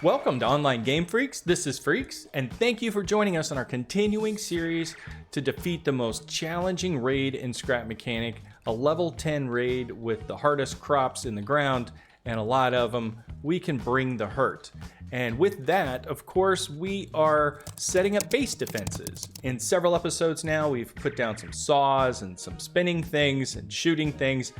Welcome to Online Game Freaks. This is Freaks, and thank you for joining us on our continuing series to defeat the most challenging raid in Scrap Mechanic, a level 10 raid with the hardest crops in the ground, and a lot of them. We can bring the hurt. And with that, of course, we are setting up base defenses. In several episodes now, we've put down some saws and some spinning things and shooting things,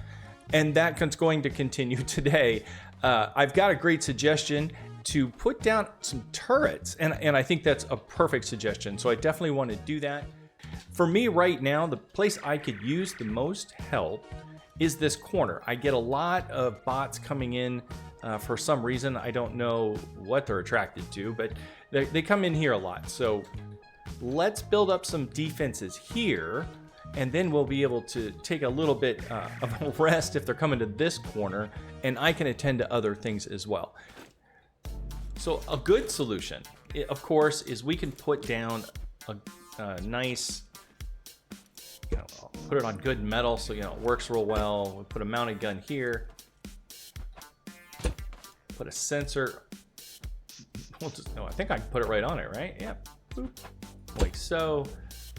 and that's going to continue today. I've got a great suggestion to put down some turrets, and I think that's a perfect suggestion, so I definitely want to do that. For me right now, the place I could use the most help is this corner. I get a lot of bots coming in for some reason. I don't know what they're attracted to, but they come in here a lot. So let's build up some defenses here, and then we'll be able to take a little bit of a rest if they're coming to this corner, and I can attend to other things as well. So a good solution, of course, is we can put down a nice, put it on good metal so it works real well. We put a mounted gun here, put a sensor. I think I can put it right on it, right? Yeah, boop, like so.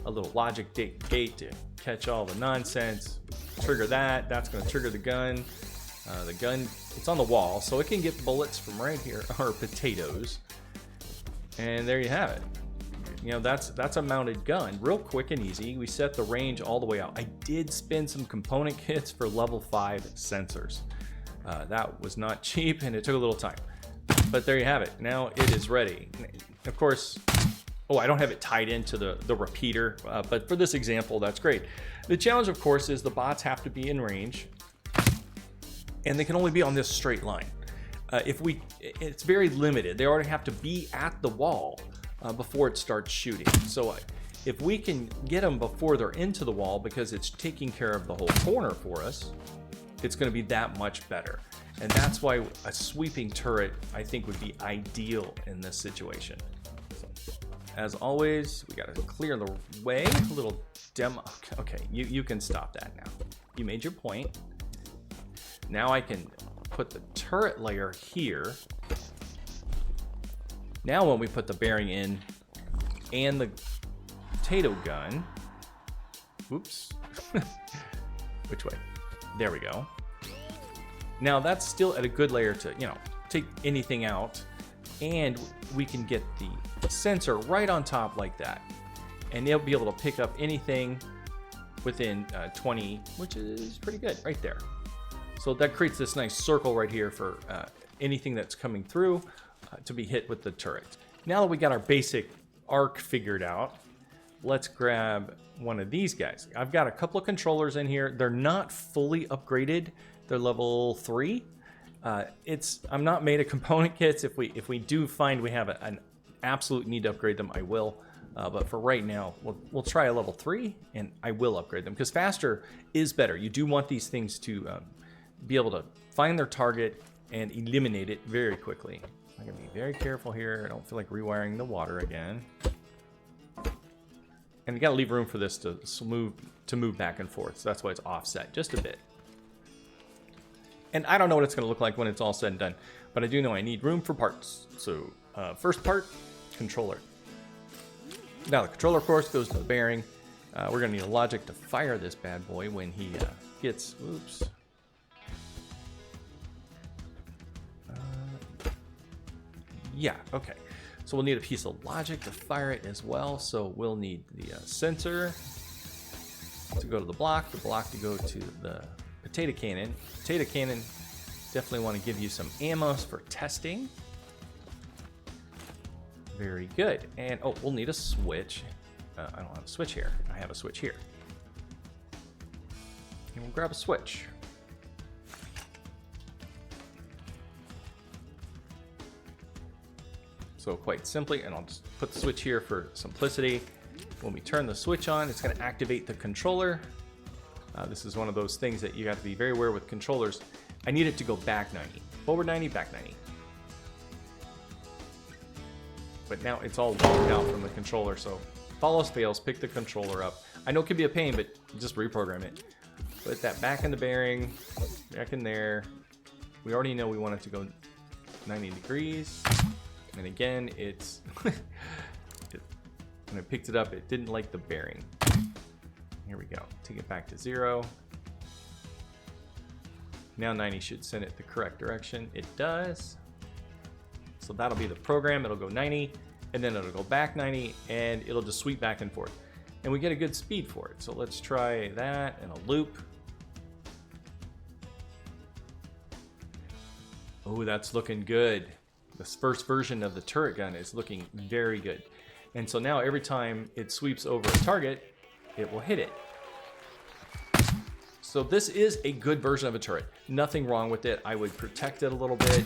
A little logic gate to catch all the nonsense. Trigger that. That's going to trigger the gun. The gun, it's on the wall, so it can get bullets from right here, or potatoes. And there you have it. That's a mounted gun, real quick and easy. We set the range all the way out. I did spin some component kits for level 5 sensors. That was not cheap, and it took a little time. But there you have it. Now it is ready. Of course, I don't have it tied into the repeater, but for this example, that's great. The challenge, of course, is the bots have to be in range, and they can only be on this straight line. It's very limited. They already have to be at the wall before it starts shooting. So if we can get them before they're into the wall, because it's taking care of the whole corner for us, it's going to be that much better. And that's why a sweeping turret, I think, would be ideal in this situation. So, as always, we got to clear the way. A little demo. Okay, you can stop that now. You made your point. Now I can put the turret layer here. Now when we put the bearing in and the potato gun, oops, which way? There we go. Now that's still at a good layer to, take anything out, and we can get the sensor right on top like that. And they'll be able to pick up anything within 20, which is pretty good right there. So that creates this nice circle right here for anything that's coming through to be hit with the turret. Now that we got our basic arc figured out, let's grab one of these guys. I've got a couple of controllers in here. They're not fully upgraded. They're level 3. I'm not made of component kits. If we do find we have an absolute need to upgrade them, I will. But for right now, we'll try a level 3, and I will upgrade them because faster is better. You do want these things to be able to find their target and eliminate it very quickly. I'm gonna be very careful here. I don't feel like rewiring the water again. And you gotta leave room for this to move back and forth. So that's why it's offset just a bit. And I don't know what it's gonna look like when it's all said and done, but I do know I need room for parts. So first part, controller. Now the controller, of course, goes to the bearing. We're gonna need a logic to fire this bad boy when he gets, oops. Yeah, okay. So we'll need a piece of logic to fire it as well. So we'll need the sensor to go to the block to go to the potato cannon. Potato cannon, definitely want to give you some ammo for testing. Very good. And we'll need a switch. I don't have a switch here. I have a switch here. And we'll grab a switch. So quite simply, and I'll just put the switch here for simplicity. When we turn the switch on, it's going to activate the controller. This is one of those things that you have to be very aware with controllers. I need it to go back 90. Forward 90, back 90. But now it's all locked out from the controller, so if all else fails, pick the controller up. I know it can be a pain, but just reprogram it. Put that back in the bearing, back in there. We already know we want it to go 90 degrees. And again, it's when I picked it up, it didn't like the bearing. Here we go. Take it back to 0. Now 90 should send it the correct direction. It does. So that'll be the program. It'll go 90, and then it'll go back 90, and it'll just sweep back and forth. And we get a good speed for it. So let's try that in a loop. Oh, that's looking good. This first version of the turret gun is looking very good. And so now every time it sweeps over a target, it will hit it. So this is a good version of a turret. Nothing wrong with it. I would protect it a little bit.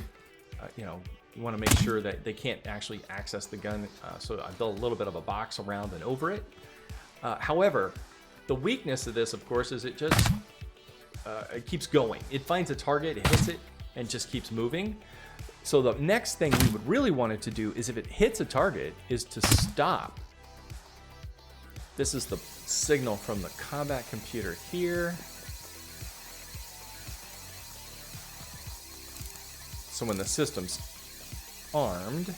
You know, you want to make sure that they can't actually access the gun. So I built a little bit of a box around and over it. However, the weakness of this, of course, is it just it keeps going. It finds a target, it hits it, and just keeps moving. So the next thing we would really want it to do is if it hits a target is to stop. This is the signal from the combat computer here. So when the system's armed,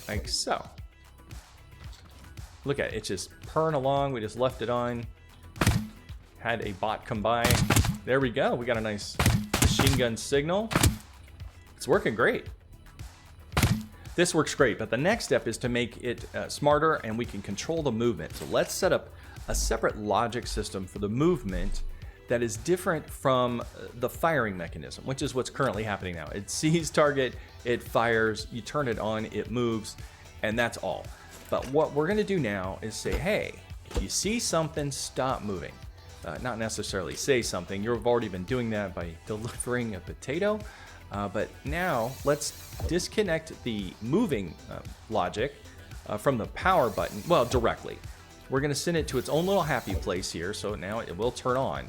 like so. Look at it, it's just purring along. We just left it on. Had a bot come by. There we go. We got a nice machine gun signal. It's working great. This works great, but the next step is to make it smarter and we can control the movement. So let's set up a separate logic system for the movement that is different from the firing mechanism, which is what's currently happening now. It sees target, it fires, you turn it on, it moves, and that's all. But what we're gonna do now is say, hey, if you see something, stop moving. Not necessarily say something, you've already been doing that by delivering a potato, but now let's disconnect the moving logic from the power button, well, directly. We're gonna send it to its own little happy place here, so now it will turn on.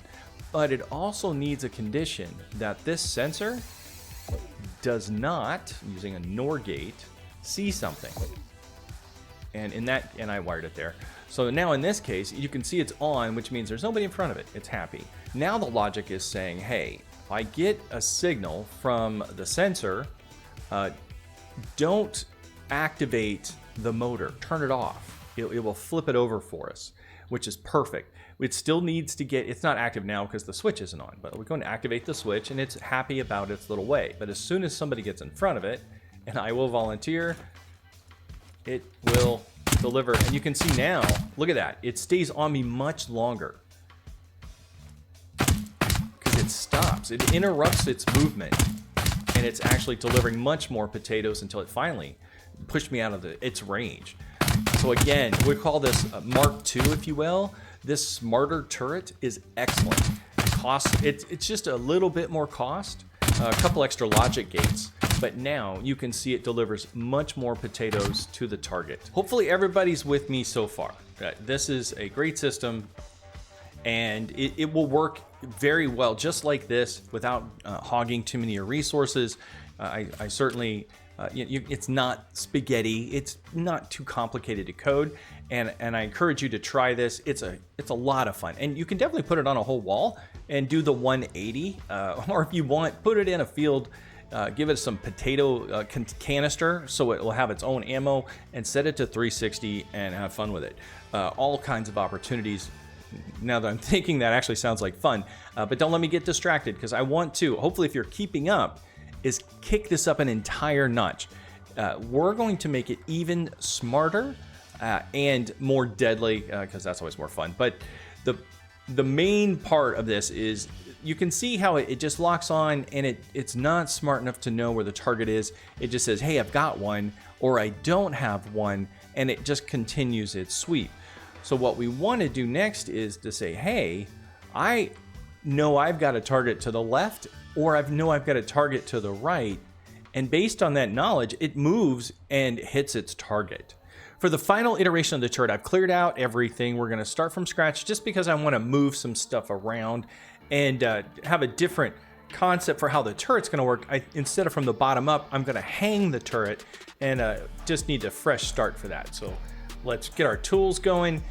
But it also needs a condition that this sensor does not, using a NOR gate, see something. And I wired it there. So now in this case, you can see it's on, which means there's nobody in front of it. It's happy. Now the logic is saying, hey, if I get a signal from the sensor, don't activate the motor, turn it off. It will flip it over for us, which is perfect. It still needs to get, it's not active now because the switch isn't on, but we're going to activate the switch and it's happy about its little way. But as soon as somebody gets in front of it, and I will volunteer, it will deliver. And you can see now, look at that. It stays on me much longer because it stops. It interrupts its movement and it's actually delivering much more potatoes until it finally pushed me out of its range. So again, we call this Mark II, if you will. This smarter turret is excellent. It's just a little bit more cost, a couple extra logic gates, but now you can see it delivers much more potatoes to the target. Hopefully everybody's with me so far. This is a great system and it will work very well just like this without hogging too many of your resources. I certainly, it's not spaghetti. It's not too complicated to code. And I encourage you to try this. It's a lot of fun. And you can definitely put it on a whole wall and do the 180. Or if you want, put it in a field, give it some potato canister so it will have its own ammo and set it to 360 and have fun with it. All kinds of opportunities. Now that I'm thinking, that actually sounds like fun. But don't let me get distracted because I want to, hopefully if you're keeping up, is kick this up an entire notch. We're going to make it even smarter and more deadly because that's always more fun. But the main part of this is you can see how it just locks on and it's not smart enough to know where the target is. It just says, hey, I've got one, or I don't have one, and it just continues its sweep. So what we want to do next is to say, hey, I know I've got a target to the left, or I know I've got a target to the right, and based on that knowledge, it moves and hits its target. For the final iteration of the turret, I've cleared out everything. We're going to start from scratch just because I want to move some stuff around and have a different concept for how the turret's going to work. Instead of from the bottom up, I'm going to hang the turret and just need a fresh start for that. So let's get our tools going.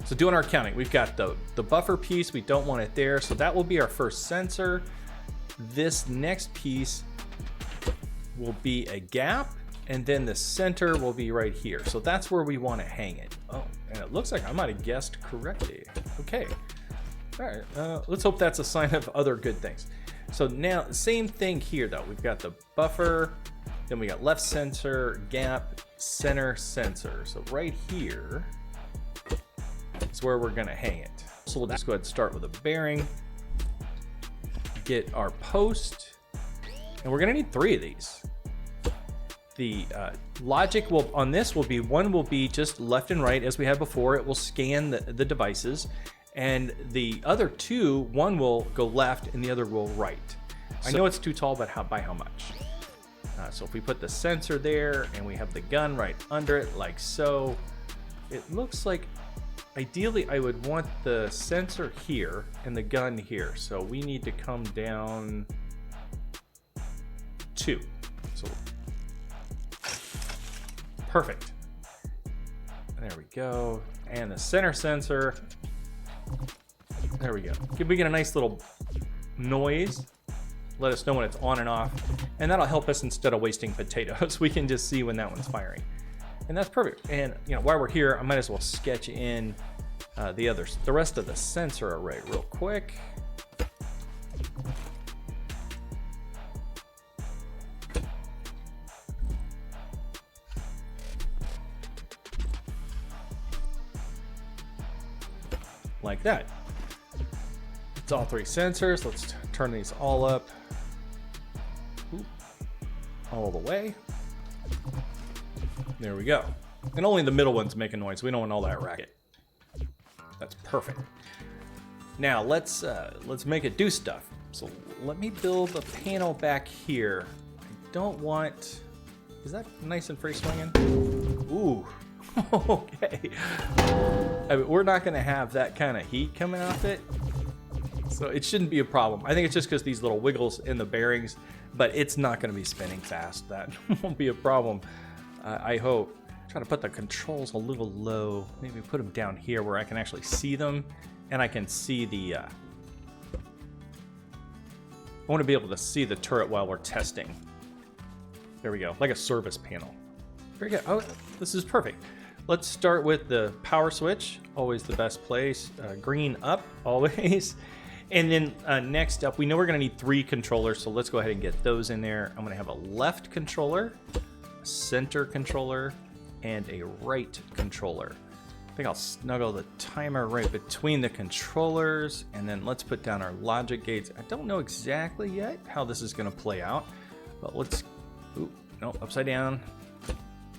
So doing our counting, we've got the buffer piece. We don't want it there. So that will be our first sensor. this next piece will be a gap, and then the center will be right here. So that's where we want to hang it. Oh, and it looks like I might have guessed correctly. Okay. All right, let's hope that's a sign of other good things. So now, same thing here though. We've got the buffer, then we got left sensor, gap, center sensor. So right here is where we're gonna hang it. So we'll just go ahead and start with a bearing, get our post, and we're gonna need 3 of these. The logic on this will be, one will be just left and right as we had before. It will scan the devices, and the other 2, one will go left and the other will right. I know it's too tall, but by how much? So if we put the sensor there and we have the gun right under it like so, it looks like ideally I would want the sensor here and the gun here. So we need to come down 2. So perfect. There we go. And the center sensor. There we go. We get a nice little noise. Let us know when it's on and off. And that'll help us instead of wasting potatoes. We can just see when that one's firing. And that's perfect. And you know, while we're here, I might as well sketch in the rest of the sensor array real quick. Like that. It's all 3 sensors. Let's turn these all up. Ooh. All the way. There we go. And only the middle ones make a noise. We don't want all that racket. That's perfect. Now let's make it do stuff. So let me build a panel back here. I don't want. Is that nice and free swinging? Ooh. Okay. I mean, we're not going to have that kind of heat coming off it, so it shouldn't be a problem. I think it's just because these little wiggles in the bearings, but it's not going to be spinning fast. That won't be a problem, I hope. Try to put the controls a little low. Maybe put them down here where I can actually see them, and I can see the I want to be able to see the turret while we're testing. There we go, like a service panel. Very good. Oh, this is perfect. Let's start with the power switch, always the best place. Green up, always. And then next up, we know we're gonna need 3 controllers, so let's go ahead and get those in there. I'm gonna have a left controller, a center controller, and a right controller. I think I'll snuggle the timer right between the controllers, and then let's put down our logic gates. I don't know exactly yet how this is gonna play out, but let's, ooh, no, upside down.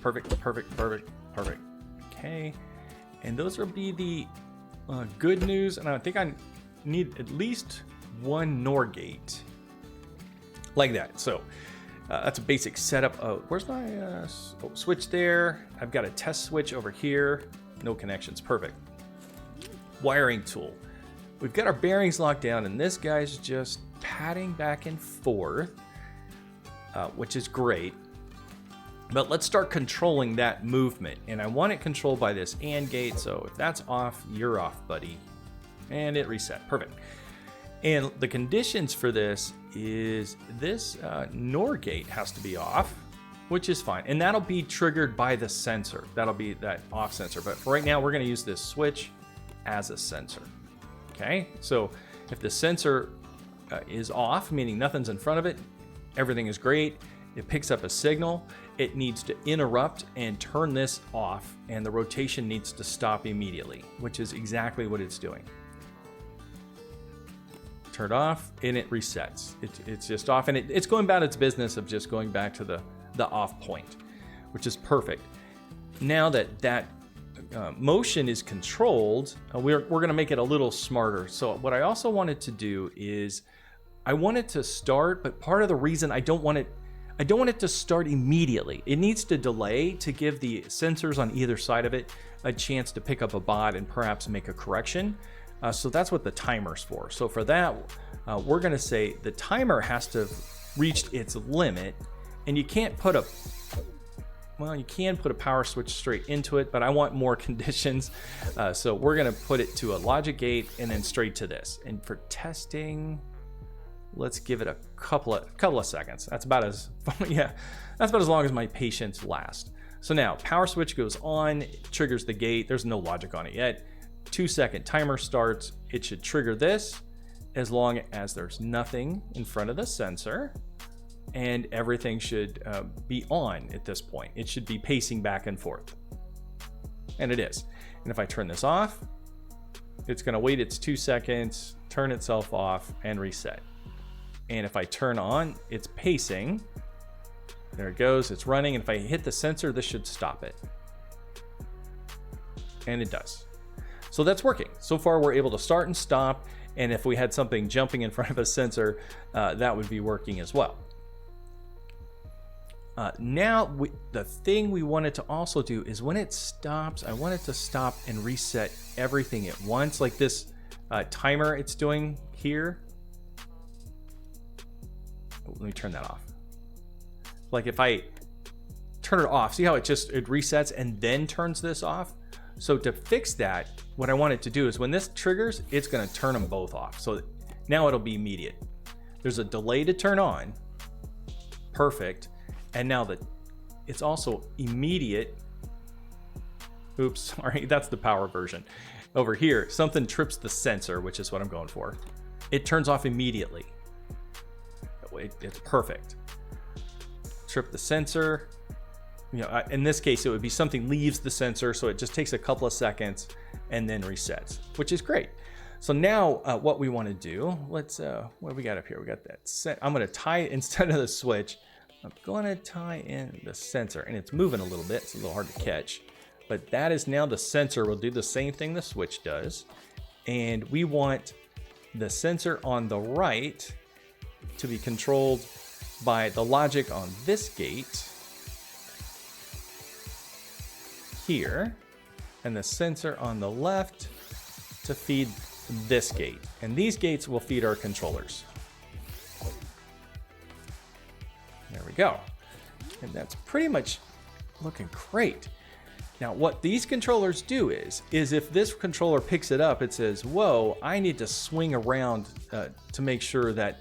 Perfect, perfect, perfect, perfect. Okay, and those will be the good news, and I think I need at least 1 NOR gate. Like that, so that's a basic setup. Where's my switch there? I've got a test switch over here. No connections, perfect. Wiring tool. We've got our bearings locked down, and this guy's just patting back and forth, which is great. But let's start controlling that movement. And I want it controlled by this AND gate. So if that's off, you're off, buddy. And it reset. Perfect. And the conditions for this is this NOR gate has to be off, which is fine. And that'll be triggered by the sensor. That'll be that off sensor. But for right now, we're going to use this switch as a sensor. Okay. So if the sensor is off, meaning nothing's in front of it, everything is great. It picks up a signal. It needs to interrupt and turn this off, and the rotation needs to stop immediately, which is exactly what it's doing. Turn it off, and it resets. It's just off, and it's going about its business of just going back to the off point, which is perfect. Now that motion is controlled, we're going to make it a little smarter. So what I also wanted to do is I want it to start, but part of the reason I don't want it to start immediately. It needs to delay to give the sensors on either side of it a chance to pick up a bot and perhaps make a correction. So that's what the timer's for. So for that, we're gonna say the timer has to have reached its limit, and you can't put you can put a power switch straight into it, but I want more conditions. So we're gonna put it to a logic gate and then straight to this. And for testing, Let's give it a couple of seconds. That's about as yeah, that's about as long as my patience lasts. So now power switch goes on, it triggers the gate. There's no logic on it yet. 2-second timer starts. It should trigger this as long as there's nothing in front of the sensor, and everything should be on at this point. It should be pacing back and forth, and it is. And if I turn this off, it's going to wait its 2 seconds, turn itself off, and reset. And if I turn on, it's pacing. There it goes, it's running. And if I hit the sensor, this should stop it. And it does. So that's working. So far, we're able to start and stop. And if we had something jumping in front of a sensor, that would be working as well. Now, the thing we wanted to also do is when it stops, I want it to stop and reset everything at once, like this timer it's doing here. Let me turn that off. Like if I turn it off, see how it resets and then turns this off? So to fix that, what I want it to do is when this triggers, it's gonna turn them both off. So now it'll be immediate. There's a delay to turn on. Perfect. And now it's also immediate. Oops, sorry, that's the power version. Over here, something trips the sensor, which is what I'm going for. It turns off immediately. It's perfect. Trip the sensor. You know, in this case, it would be something leaves the sensor, so it just takes a couple of seconds and then resets, which is great. So now what we want to do, let's, what do we got up here? We got that set. I'm going to tie, instead of the switch, I'm going to tie in the sensor, and it's moving a little bit. It's a little hard to catch, but that is now the sensor will do the same thing the switch does. And we want the sensor on the right to be controlled by the logic on this gate here, and the sensor on the left to feed this gate. And these gates will feed our controllers. There we go. And that's pretty much looking great. Now, what these controllers do is if this controller picks it up, it says, whoa, I need to swing around to make sure that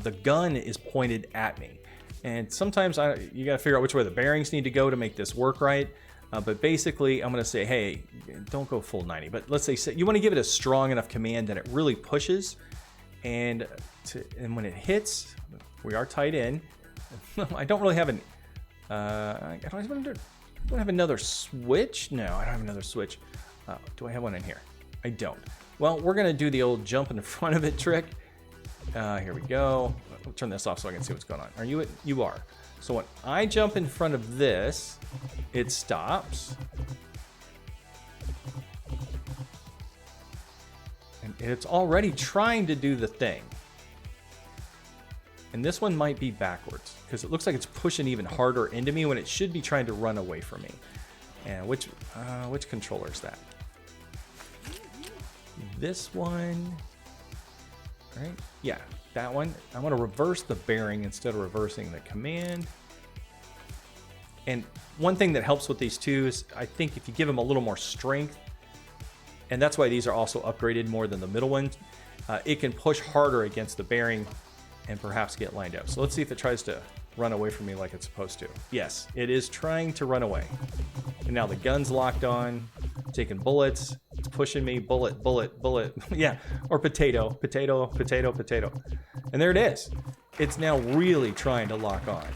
the gun is pointed at me. And sometimes you got to figure out which way the bearings need to go to make this work right. But basically, I'm going to say, hey, don't go full 90. But let's say you want to give it a strong enough command that it really pushes. And when it hits, we are tied in. I don't really have an... I don't have another switch. No, I don't have another switch. Do I have one in here? I don't. Well, we're going to do the old jump in front of it trick. Here we go. I'll turn this off so I can see what's going on. Are you? You are. So when I jump in front of this, it stops. And it's already trying to do the thing. And this one might be backwards because it looks like it's pushing even harder into me when it should be trying to run away from me. And which controller is that? This one, right? Yeah, that one. I want to reverse the bearing instead of reversing the command. And one thing that helps with these two is I think if you give them a little more strength, and that's why these are also upgraded more than the middle ones, it can push harder against the bearing and perhaps get lined up. So let's see if it tries to run away from me like it's supposed to. Yes, it is trying to run away. And now the gun's locked on, taking bullets. It's pushing me, bullet, bullet, bullet. Yeah, or potato, potato, potato, potato. And there it is. It's now really trying to lock on.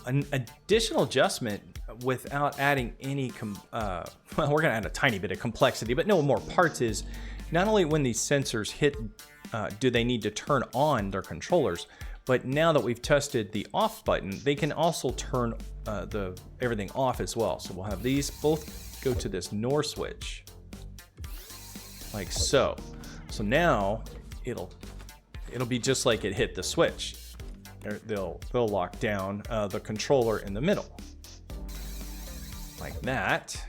An additional adjustment without adding any, well, we're gonna add a tiny bit of complexity, but no more parts is, not only when these sensors hit, do they need to turn on their controllers, but now that we've tested the off button, they can also turn everything off as well. So we'll have these both go to this NOR switch, like so. So now it'll be just like it hit the switch. They'll lock down the controller in the middle, like that.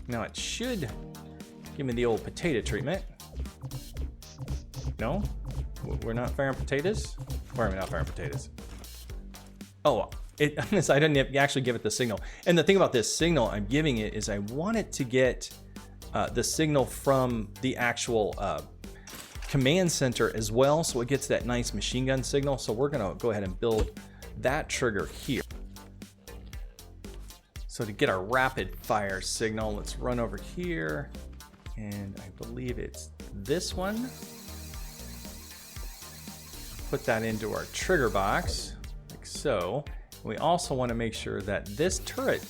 Now it should give me the old potato treatment. No, we're not firing potatoes. Why are we not firing potatoes? Oh, I didn't actually give it the signal. And the thing about this signal I'm giving it is I want it to get the signal from the actual command center as well, so it gets that nice machine gun signal. So we're gonna go ahead and build that trigger here. So to get our rapid fire signal, let's run over here, and I believe it's this one. Put that into our trigger box, like so. We also want to make sure that this turret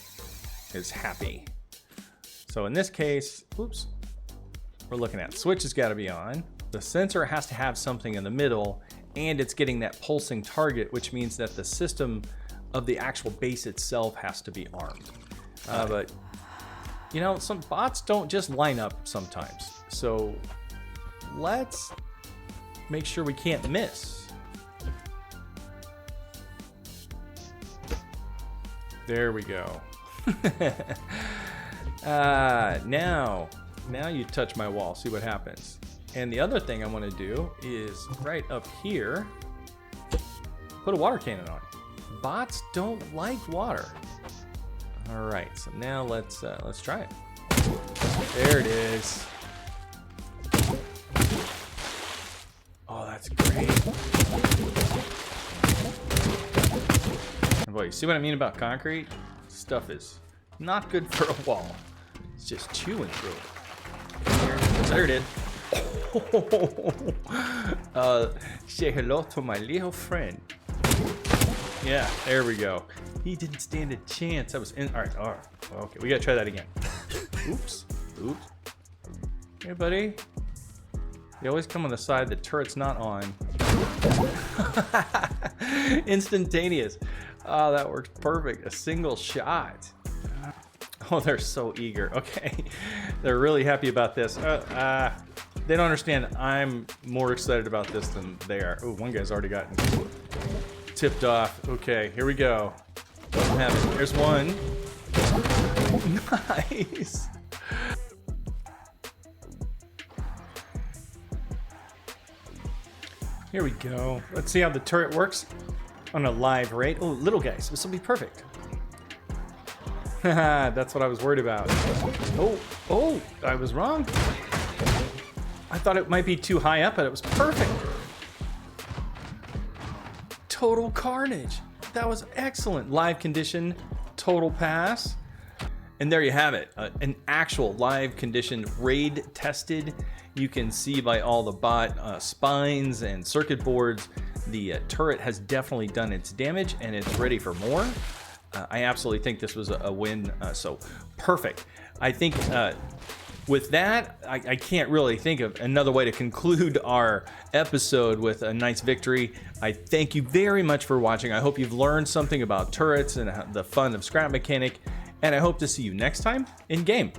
is happy. So in this case, oops, we're looking at switch has got to be on. The sensor has to have something in the middle, and it's getting that pulsing target, which means that the system of the actual base itself has to be armed. But you know, some bots don't just line up sometimes. So let's make sure we can't miss. There we go. Now you touch my wall, see what happens. And the other thing I want to do is right up here, put a water cannon on. Bots don't like water. All right, so now let's try it. There it is. Oh, that's great. Boy, you see what I mean about concrete? Stuff is not good for a wall. It's just chewing through it. There it is. Say hello to my little friend. Yeah, there we go. He didn't stand a chance. That was in. All right. Okay, we gotta try that again. Oops. Hey, buddy. They always come on the side the turret's not on. Instantaneous. Oh, that works perfect. A single shot. Oh, they're so eager. Okay, they're really happy about this. They don't understand. I'm more excited about this than they are. Oh, one guy's already gotten tipped off. Okay, here we go. Doesn't have it. There's one. Nice. Here we go. Let's see how the turret works on a live rate. Oh, little guys, this will be perfect. That's what I was worried about. Oh, I was wrong. I thought it might be too high up, but it was perfect. Total carnage. That was excellent. Live condition, total pass. And there you have it, an actual live condition raid tested. You can see by all the bot spines and circuit boards, the turret has definitely done its damage and it's ready for more. I absolutely think this was a win, so perfect. I think with that, I can't really think of another way to conclude our episode with a nice victory. I thank you very much for watching. I hope you've learned something about turrets and the fun of scrap mechanic, and I hope to see you next time in game.